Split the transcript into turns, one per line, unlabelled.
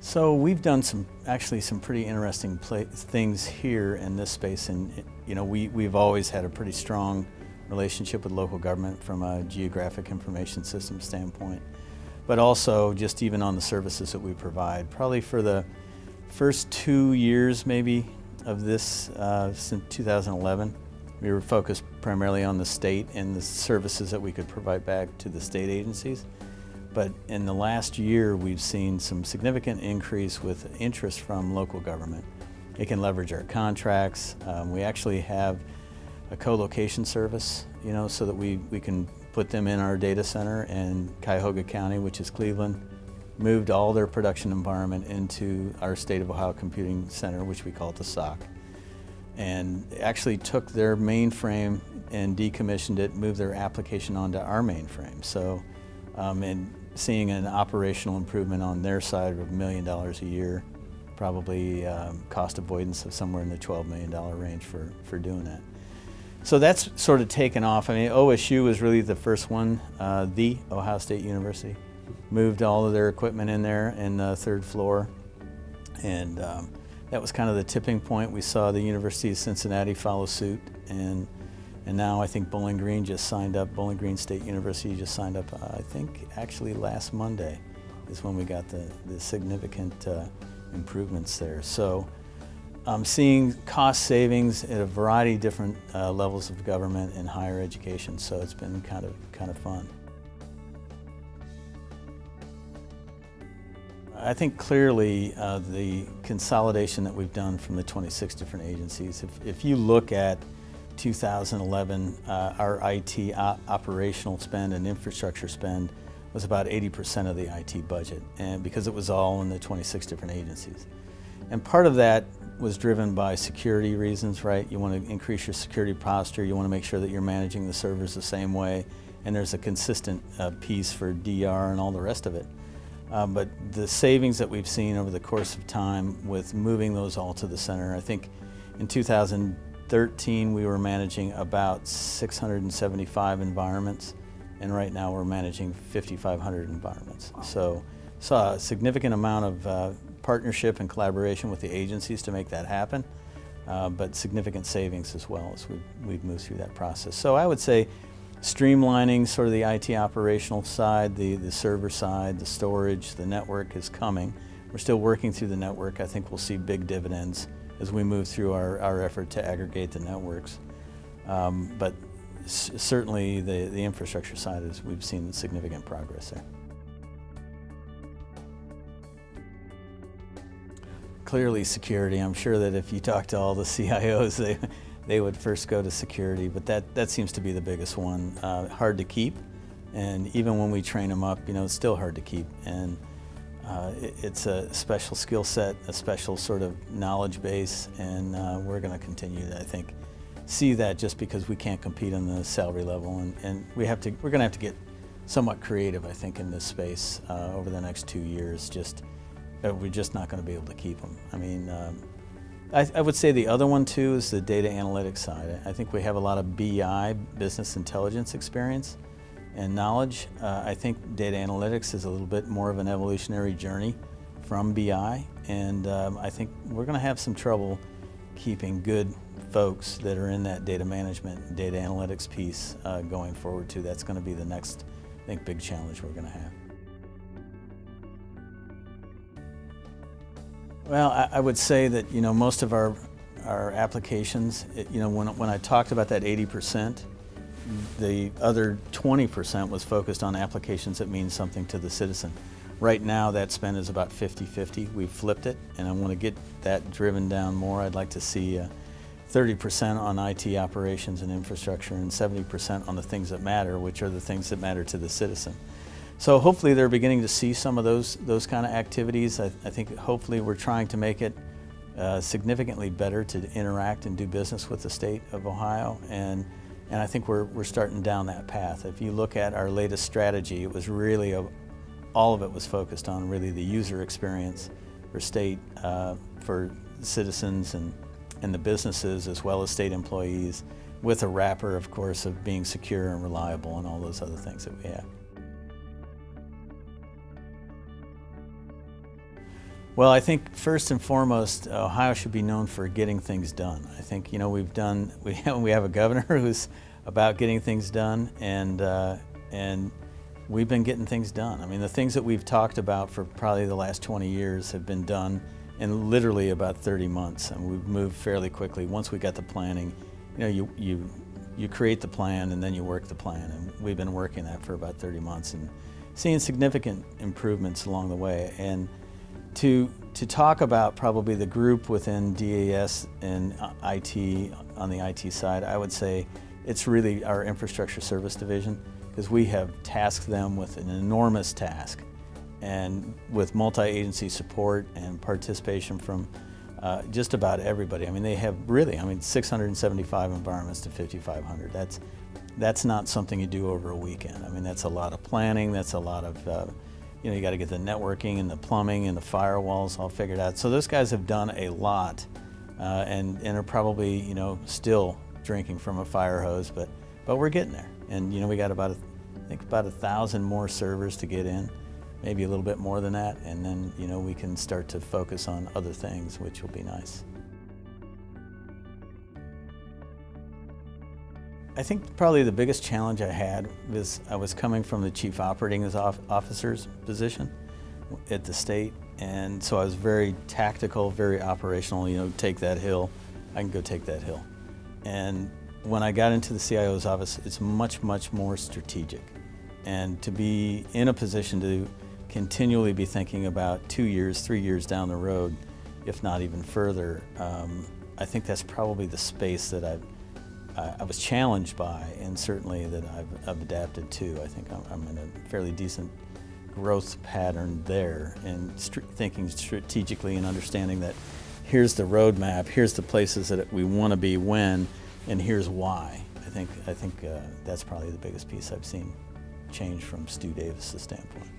So we've done actually some pretty interesting things here in this space, and we've always had a pretty strong relationship with local government from a geographic information system standpoint, but also just even on the services that we provide. Probably for the first 2 years maybe of this, since 2011, we were focused primarily on the state and the services that we could provide back to the state agencies. But in the last year, we've seen some significant increase with interest from local government. It can leverage our contracts. We actually have a co-location service, so that we can put them in our data center, and Cuyahoga County, which is Cleveland, moved all their production environment into our State of Ohio Computing Center, which we call the SOC, and actually took their mainframe and decommissioned it, moved their application onto our mainframe. So, and seeing an operational improvement on their side of $1 million a year, probably cost avoidance of somewhere in the $12 million range for doing that. So that's sort of taken off. I mean, OSU was really the first one, the Ohio State University, moved all of their equipment in there in the third floor, and that was kind of the tipping point. We saw the University of Cincinnati follow suit, and now I think Bowling Green just signed up. Bowling Green State University just signed up, I think actually last Monday is when we got the significant improvements there. So I'm seeing cost savings at a variety of different levels of government and higher education, so it's been kind of fun. I think clearly the consolidation that we've done from the 26 different agencies, if you look at 2011, our IT operational spend and infrastructure spend was about 80% of the IT budget, and because it was all in the 26 different agencies. And part of that was driven by security reasons, right? You want to increase your security posture, you want to make sure that you're managing the servers the same way, and there's a consistent piece for DR and all the rest of it. But the savings that we've seen over the course of time with moving those all to the center, I think in 2013 we were managing about 675 environments, and right now we're managing 5,500 environments. So saw a significant amount of partnership and collaboration with the agencies to make that happen, but significant savings as well as we've moved through that process. So I would say streamlining sort of the IT operational side, the server side, the storage, the network is coming. We're still working through the network. I think we'll see big dividends as we move through our effort to aggregate the networks. But certainly the infrastructure side we've seen significant progress there. Clearly security. I'm sure that if you talk to all the CIOs, they would first go to security, but that seems to be the biggest one. Hard to keep, and even when we train them up, it's still hard to keep. And it's a special skill set, a special sort of knowledge base, and we're going to continue to, I think, see that just because we can't compete on the salary level, and we're going to have to get somewhat creative, I think, in this space over the next 2 years. We're just not going to be able to keep them. I mean, I would say the other one too is the data analytics side. I think we have a lot of BI, business intelligence experience and knowledge. I think data analytics is a little bit more of an evolutionary journey from BI, and I think we're going to have some trouble keeping good folks that are in that data management, data analytics piece going forward too. That's going to be the next, I think, big challenge we're going to have. Well, I would say that most of our applications, when I talked about that 80%, the other 20% was focused on applications that mean something to the citizen. Right now that spend is about 50-50. We've flipped it, and I want to get that driven down more. I'd like to see 30% on IT operations and infrastructure, and 70% on the things that matter, which are the things that matter to the citizen. So hopefully they're beginning to see some of those kind of activities. I think hopefully we're trying to make it significantly better to interact and do business with the state of Ohio, and I think we're starting down that path. If you look at our latest strategy, it was really all of it was focused on really the user experience for state, for citizens and the businesses, as well as state employees, with a wrapper, of course, of being secure and reliable and all those other things that we have. Well, I think first and foremost, Ohio should be known for getting things done. I think we have a governor who's about getting things done, and we've been getting things done. I mean, the things that we've talked about for probably the last 20 years have been done in literally about 30 months, and we've moved fairly quickly. Once we got the planning, you create the plan and then you work the plan, and we've been working that for about 30 months and seeing significant improvements along the way. And to talk about probably the group within DAS and IT, on the IT side, I would say it's really our infrastructure service division, because we have tasked them with an enormous task, and with multi-agency support and participation from just about everybody. I mean, they have really, 675 environments to 5,500. That's not something you do over a weekend. I mean, that's a lot of planning. That's a lot of you got to get the networking and the plumbing and the firewalls all figured out. So those guys have done a lot, and are probably still drinking from a fire hose, but we're getting there. And we got about 1,000 more servers to get in, maybe a little bit more than that, and then we can start to focus on other things, which will be nice. I think probably the biggest challenge I had was I was coming from the chief operating officer's position at the state, and so I was very tactical, very operational. Take that hill, I can go take that hill. And when I got into the CIO's office, it's much, much more strategic. And to be in a position to continually be thinking about 2 years, 3 years down the road, if not even further, I think that's probably the space that I was challenged by, and certainly that I've adapted to. I think I'm in a fairly decent growth pattern there, and thinking strategically and understanding that here's the roadmap, here's the places that we want to be when, and here's why. I think that's probably the biggest piece I've seen change from Stu Davis' standpoint.